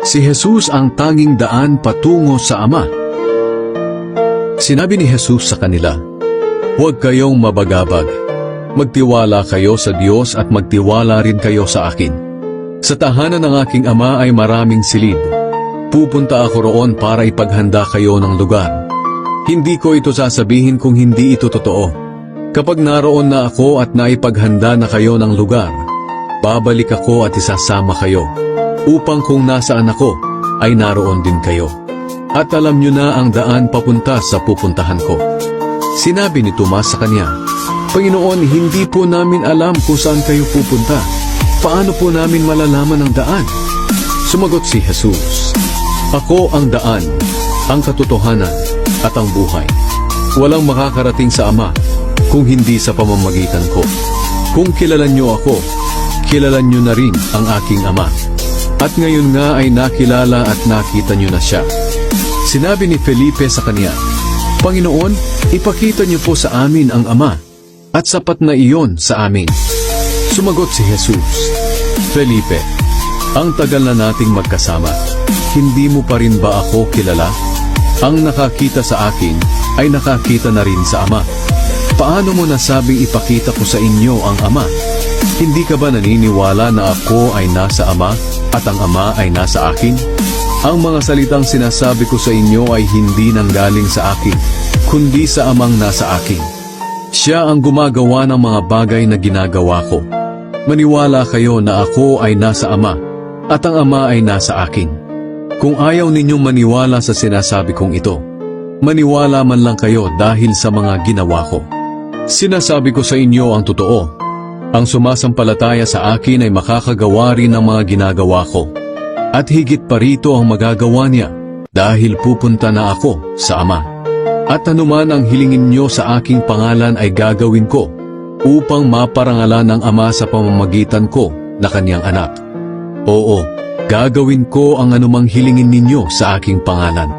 Si Jesus ang tanging daan patungo sa Ama. Sinabi ni Jesus sa kanila, "Huwag kayong mabagabag. Magtiwala kayo sa Diyos at magtiwala rin kayo sa akin. Sa tahanan ng aking Ama ay maraming silid. Pupunta ako roon para ipaghanda kayo ng lugar. Hindi ko ito sasabihin kung hindi ito totoo. Kapag naroon na ako at naipaghanda na kayo ng lugar, babalik ako at isasama kayo, upang kung nasaan ako, ay naroon din kayo. At alam nyo na ang daan papunta sa pupuntahan ko." Sinabi ni Tomas sa kanya, "Panginoon, hindi po namin alam kung saan kayo pupunta. Paano po namin malalaman ang daan?" Sumagot si Jesus, "Ako ang daan, ang katotohanan, at ang buhay. Walang makakarating sa Ama kung hindi sa pamamagitan ko. Kung kilalan nyo ako, kilalan nyo na rin ang aking Ama. At ngayon nga ay nakilala at nakita nyo na siya." Sinabi ni Felipe sa kanya, "Panginoon, ipakita niyo po sa amin ang Ama, at sapat na iyon sa amin." Sumagot si Jesus, "Felipe, ang tagal na nating magkasama. Hindi mo pa rin ba ako kilala? Ang nakakita sa akin ay nakakita na rin sa Ama. Paano mo nasabing ipakita ko sa inyo ang Ama? Hindi ka ba naniniwala na ako ay nasa Ama at ang Ama ay nasa akin? Ang mga salitang sinasabi ko sa inyo ay hindi nanggaling sa akin, kundi sa Amang nasa akin. Siya ang gumagawa ng mga bagay na ginagawa ko. Maniwala kayo na ako ay nasa Ama, at ang Ama ay nasa akin. Kung ayaw ninyong maniwala sa sinasabi kong ito, maniwala man lang kayo dahil sa mga ginawa ko. Sinasabi ko sa inyo ang totoo. Ang sumasampalataya sa akin ay makakagawa rin ng mga ginagawa ko. At higit pa rito ang magagawa niya, dahil pupunta na ako sa Ama. At anuman ang hilingin nyo sa aking pangalan ay gagawin ko, upang maparangalan ng Ama sa pamamagitan ko na kanyang anak. Oo, gagawin ko ang anumang hilingin ninyo sa aking pangalan.